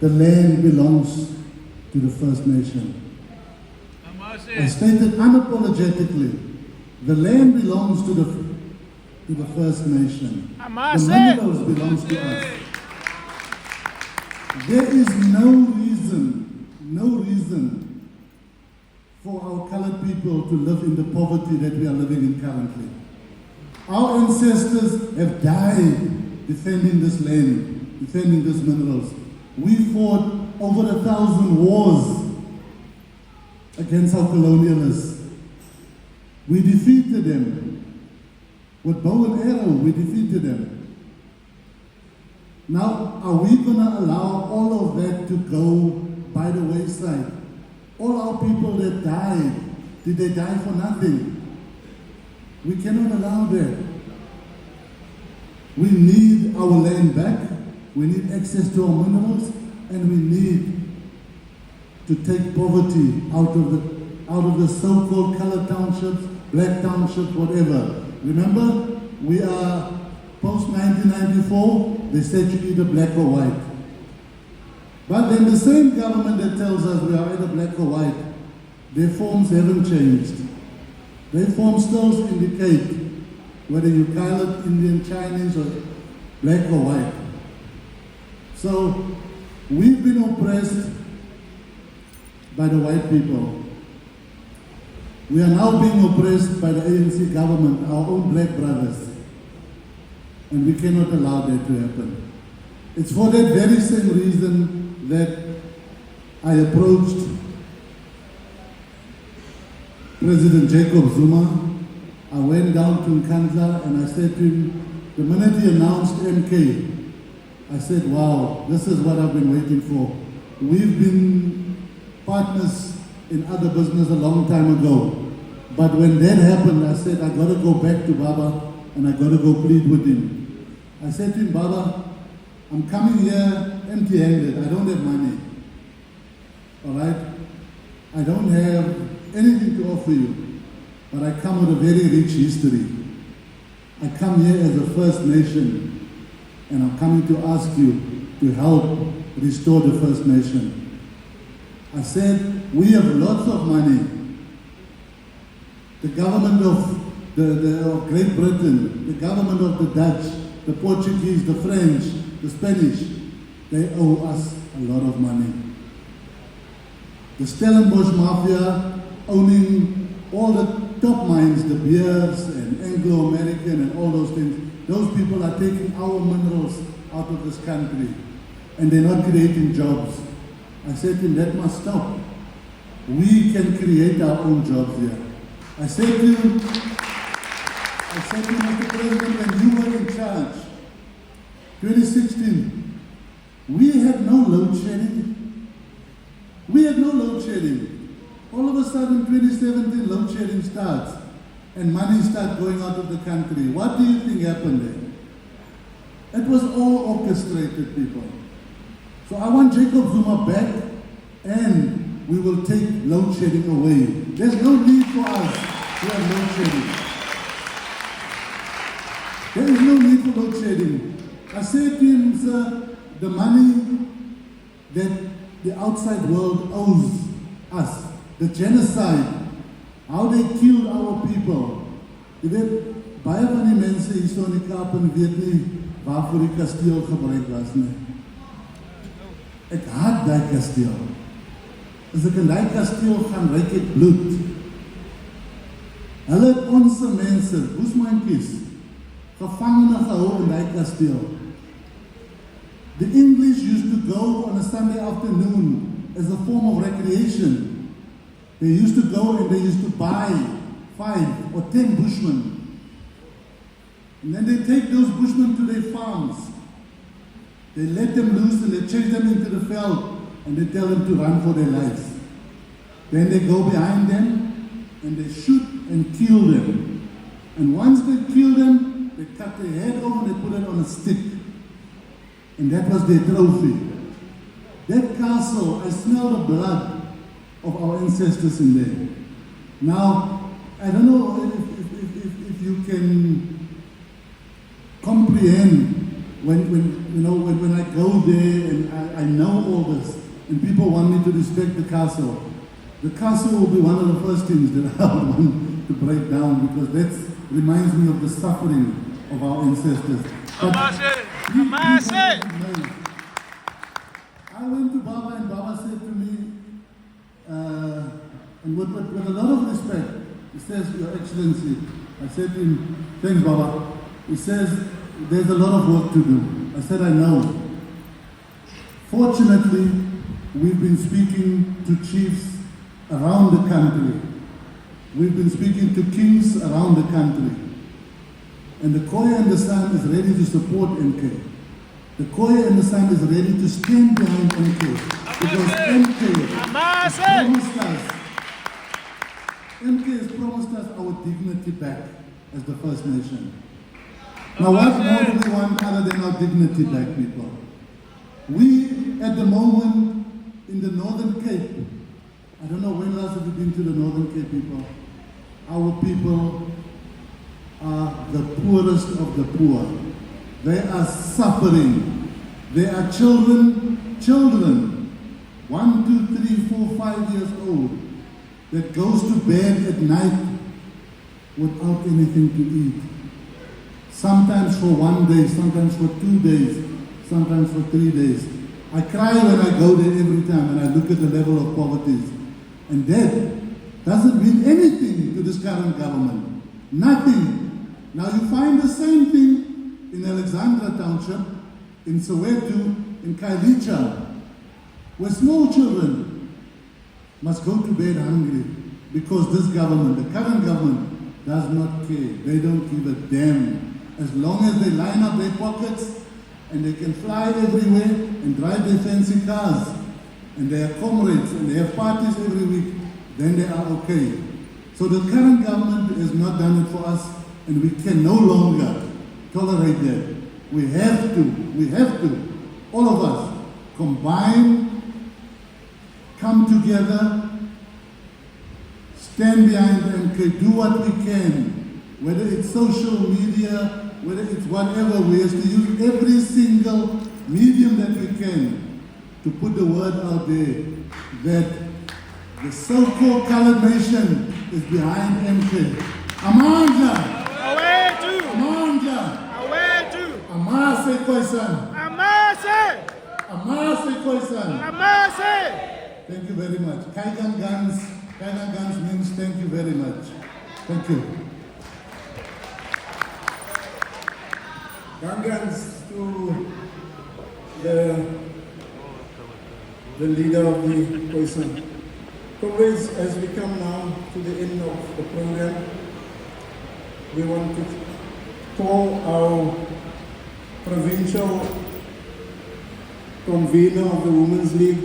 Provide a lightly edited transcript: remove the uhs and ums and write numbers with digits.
the land belongs to the First Nation. I stated unapologetically, the land belongs to the First Nation. The minerals belongs to us. There is no reason for our colored people to live in the poverty that we are living in currently. Our ancestors have died defending this land, defending these minerals. We fought over 1,000 wars against our colonialists. We defeated them. With bow and arrow, we defeated them. Now, are we going to allow all of that to go by the wayside? All our people that died, did they die for nothing? We cannot allow that. We need our land back. We need access to our minerals, and we need to take poverty out of the so-called colored townships, black townships, whatever. Remember, we are post-1994, they said you either black or white. But then the same government that tells us we are either black or white, their forms haven't changed. Their forms still indicate whether you're colored, Indian, Chinese, or black or white. So, we've been oppressed by the white people. We are now being oppressed by the ANC government, our own black brothers. And we cannot allow that to happen. It's for that very same reason that I approached President Jacob Zuma. I went down to Nkandla and I said to him, the minute he announced MK, I said, wow, this is what I've been waiting for. We've been partners in other business a long time ago. But when that happened, I said, I got to go back to Baba and I got to go plead with him. I said to him, Baba, I'm coming here empty-handed. I don't have money. All right? I don't have anything to offer you. But I come with a very rich history. I come here as a First Nation, and I'm coming to ask you to help restore the First Nation. I said, we have lots of money. The government of Great Britain, the government of the Dutch, the Portuguese, the French, the Spanish, they owe us a lot of money. The Stellenbosch Mafia owning all the top mines, the Beers and Anglo-American and all those things, those people are taking our minerals out of this country and they're not creating jobs. I said to him, that must stop. We can create our own jobs here. I said to him, Mr. President, when you were in charge, 2016, we had no load shedding. We had no load shedding. All of a sudden, 2017, load shedding starts and money starts going out of the country. What do you think happened there? It was all orchestrated, people. So I want Jacob Zuma back and we will take load shedding away. There's no need for us to have load shedding. There is no need for load shedding. I said to him, sir, the money that the outside world owes us, the genocide, how they killed our people. Jy weet, baie van die mense hier so in die Kaap en weet nie waarvoor die kasteel gebruik was nie. Ek haat daai kasteel. As ek in daai kasteel gaan, ruik ek bloed. Hulle het ons mense, boesmantjies, gevangene gehou in daai kasteel. The English used to go on a Sunday afternoon as a form of recreation. They used to go and they used to buy 5 or 10 bushmen. And then they take those bushmen to their farms. They let them loose and they chase them into the veld and they tell them to run for their lives. Then they go behind them and they shoot and kill them. And once they kill them, they cut their head off and they put it on a stick. And that was their trophy. That castle, I smell the blood of our ancestors in there. Now, I don't know if you can comprehend when I go there and I I know all this, and people want me to respect the castle. The castle will be one of the first things that I would want to break down, because that reminds me of the suffering of our ancestors. But I went to Baba, and Baba said to me, and with a lot of respect, he says, Your Excellency, I said to him, thanks Baba. He says, there's a lot of work to do. I said, I know. Fortunately, we've been speaking to chiefs around the country. We've been speaking to kings around the country. And the Khoi and the San is ready to support MK. The Khoi and the San is ready to stand behind MK. Because MK has promised us our dignity back as the First Nation. Now what more do we want other than our dignity back, people? We, at the moment, in the Northern Cape, I don't know when last have you been to the Northern Cape, people? Our people are the poorest of the poor. They are suffering. They are children, 1, 2, 3, 4, 5 years old, that goes to bed at night without anything to eat. Sometimes for 1 day, sometimes for 2 days, sometimes for 3 days. I cry when I go there every time and I look at the level of poverty. And that doesn't mean anything to this current government. Nothing. Now you find the same thing in Alexandra Township, in Soweto, in Kailicha, where small children must go to bed hungry because this government, the current government, does not care. They don't give a damn. As long as they line up their pockets and they can fly everywhere and drive their fancy cars and they have comrades and they have parties every week, then they are okay. So the current government has not done it for us, and we can no longer tolerate that. We have to, all of us, combine, come together, stand behind MK, do what we can, whether it's social media, whether it's whatever, we have to use every single medium that we can to put the word out there that the so-called colored nation is behind MK. Amandla! Amandla! Amase Khoi San! Amase Khoi San! Thank you very much. Kaigan Guns means thank you very much. Thank you. Congrats to the leader of the Khoi San. Comrades, as we come now to the end of the program, we want to call our provincial convener of the Women's League,